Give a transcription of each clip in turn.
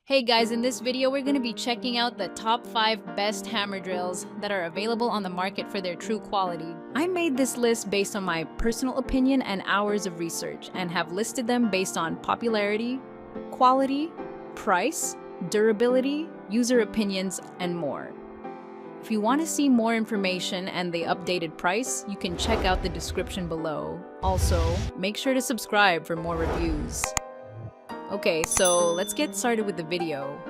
Hey guys, in this video we're going to be checking out the top 5 best hammer drills that are available on the market for their true quality. I made this list based on my personal opinion and hours of research and have listed them based on popularity, quality, price, durability, user opinions, and more. If you want to see more information and the updated price, you can check out the description below. Also, make sure to subscribe for more reviews. Okay, so let's get started with the video.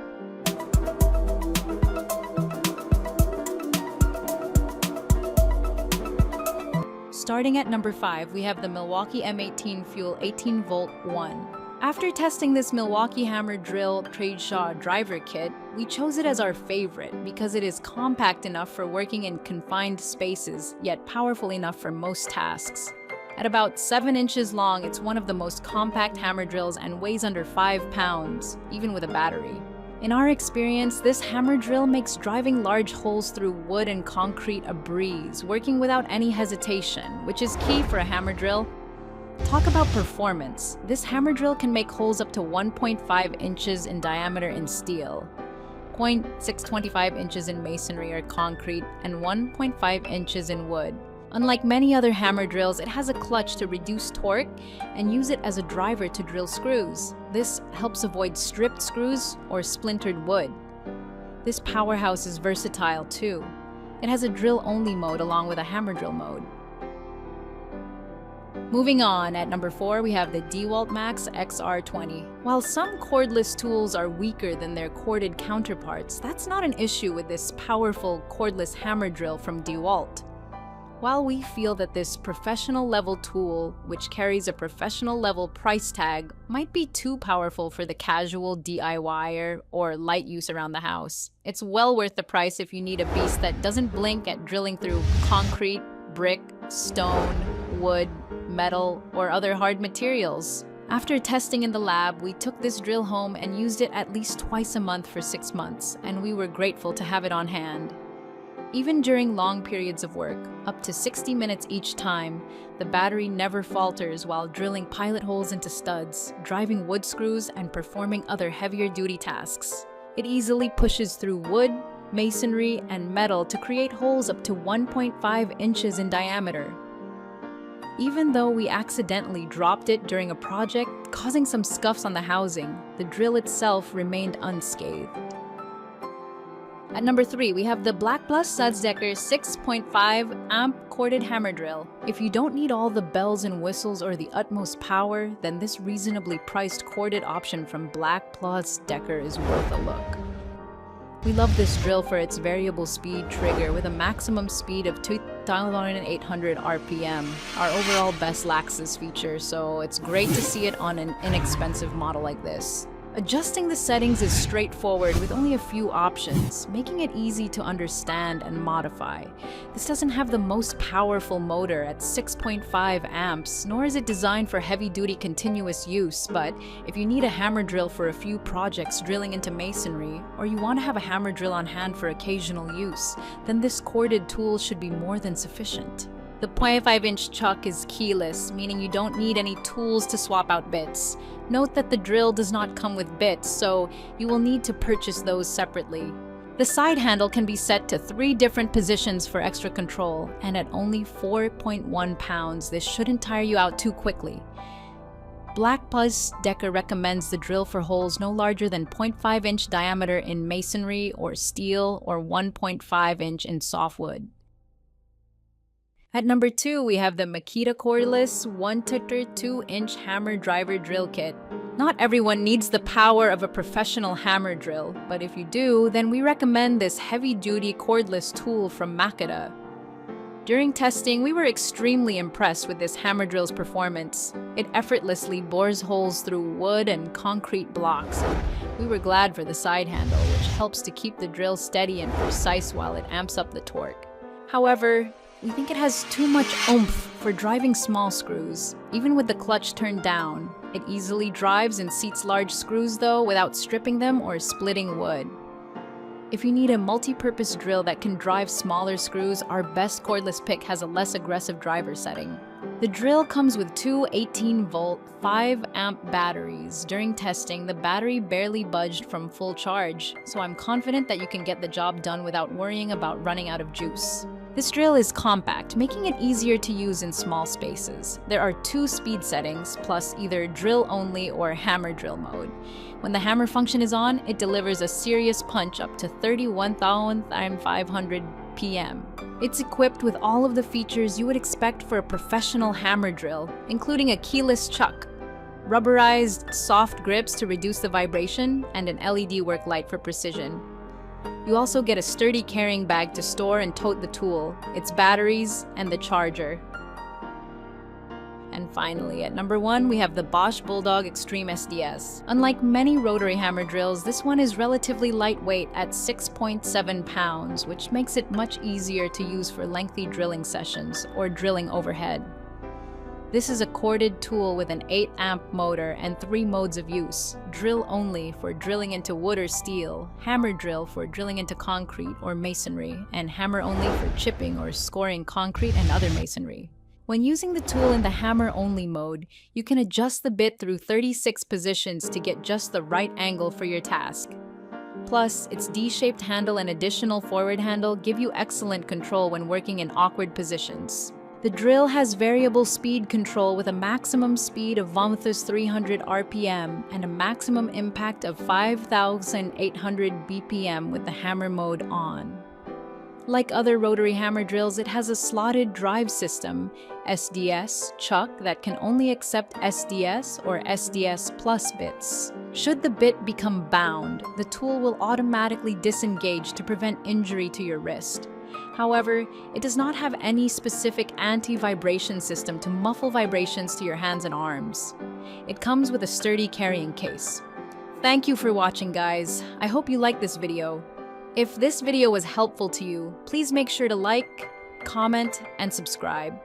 Starting at number 5, we have the Milwaukee M18 Fuel 18-volt 1. After testing this Milwaukee hammer drill Tradeshaw driver kit, we chose it as our favorite because it is compact enough for working in confined spaces, yet powerful enough for most tasks. At about 7 inches long, it's one of the most compact hammer drills and weighs under 5 pounds, even with a battery. In our experience, this hammer drill makes driving large holes through wood and concrete a breeze, working without any hesitation, which is key for a hammer drill. Talk about performance. This hammer drill can make holes up to 1.5 inches in diameter in steel, 0.625 inches in masonry or concrete, and 1.5 inches in wood. Unlike many other hammer drills, it has a clutch to reduce torque and use it as a driver to drill screws. This helps avoid stripped screws or splintered wood. This powerhouse is versatile too. It has a drill-only mode along with a hammer drill mode. Moving on, at number 4, we have the Dewalt Max XR20. While some cordless tools are weaker than their corded counterparts, that's not an issue with this powerful cordless hammer drill from Dewalt. While we feel that this professional-level tool, which carries a professional-level price tag, might be too powerful for the casual DIYer or light use around the house, it's well worth the price if you need a beast that doesn't blink at drilling through concrete, brick, stone, wood, metal, or other hard materials. After testing in the lab, we took this drill home and used it at least twice a month for 6 months, and we were grateful to have it on hand. Even during long periods of work, up to 60 minutes each time, the battery never falters while drilling pilot holes into studs, driving wood screws, and performing other heavier-duty tasks. It easily pushes through wood, masonry, and metal to create holes up to 1.5 inches in diameter. Even though we accidentally dropped it during a project, causing some scuffs on the housing, the drill itself remained unscathed. At number 3, we have the Black+Decker 6.5 amp corded hammer drill. If you don't need all the bells and whistles or the utmost power, then this reasonably priced corded option from Black+Decker is worth a look. We love this drill for its variable speed trigger with a maximum speed of 2,800 RPM, our overall best Laxus feature, so it's great to see it on an inexpensive model like this. Adjusting the settings is straightforward with only a few options, making it easy to understand and modify. This doesn't have the most powerful motor at 6.5 amps, nor is it designed for heavy-duty continuous use, but if you need a hammer drill for a few projects drilling into masonry, or you want to have a hammer drill on hand for occasional use, then this corded tool should be more than sufficient. The 0.5-inch chuck is keyless, meaning you don't need any tools to swap out bits. Note that the drill does not come with bits, so you will need to purchase those separately. The side handle can be set to 3 different positions for extra control, and at only 4.1 pounds, this shouldn't tire you out too quickly. Black+Decker recommends the drill for holes no larger than 0.5-inch diameter in masonry or steel or 1.5-inch in softwood. At number 2, we have the Makita Cordless 1-2-inch hammer driver drill kit. Not everyone needs the power of a professional hammer drill, but if you do, then we recommend this heavy-duty cordless tool from Makita. During testing, we were extremely impressed with this hammer drill's performance. It effortlessly bores holes through wood and concrete blocks, and we were glad for the side handle, which helps to keep the drill steady and precise while it amps up the torque. However, we think it has too much oomph for driving small screws. Even with the clutch turned down, it easily drives and seats large screws though without stripping them or splitting wood. If you need a multi-purpose drill that can drive smaller screws, our best cordless pick has a less aggressive driver setting. The drill comes with two 18-volt, 5-amp batteries. During testing, the battery barely budged from full charge, so I'm confident that you can get the job done without worrying about running out of juice. This drill is compact, making it easier to use in small spaces. There are 2 speed settings, plus either drill only or hammer drill mode. When the hammer function is on, it delivers a serious punch up to 31,500 PM. It's equipped with all of the features you would expect for a professional hammer drill, including a keyless chuck, rubberized soft grips to reduce the vibration, and an LED work light for precision. You also get a sturdy carrying bag to store and tote the tool, its batteries, and the charger. And finally, at number 1, we have the Bosch Bulldog Xtreme SDS. Unlike many rotary hammer drills, this one is relatively lightweight at 6.7 pounds, which makes it much easier to use for lengthy drilling sessions or drilling overhead. This is a corded tool with an 8-amp motor and 3 modes of use: drill only for drilling into wood or steel, hammer drill for drilling into concrete or masonry, and hammer only for chipping or scoring concrete and other masonry. When using the tool in the hammer-only mode, you can adjust the bit through 36 positions to get just the right angle for your task. Plus, its D-shaped handle and additional forward handle give you excellent control when working in awkward positions. The drill has variable speed control with a maximum speed of 1,300 RPM and a maximum impact of 5,800 BPM with the hammer mode on. Like other rotary hammer drills, it has a slotted drive system, SDS, chuck that can only accept SDS or SDS plus bits. Should the bit become bound, the tool will automatically disengage to prevent injury to your wrist. However, it does not have any specific anti-vibration system to muffle vibrations to your hands and arms. It comes with a sturdy carrying case. Thank you for watching, guys. I hope you liked this video. If this video was helpful to you, please make sure to like, comment, and subscribe.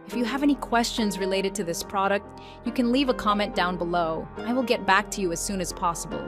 If you have any questions related to this product, you can leave a comment down below. I will get back to you as soon as possible.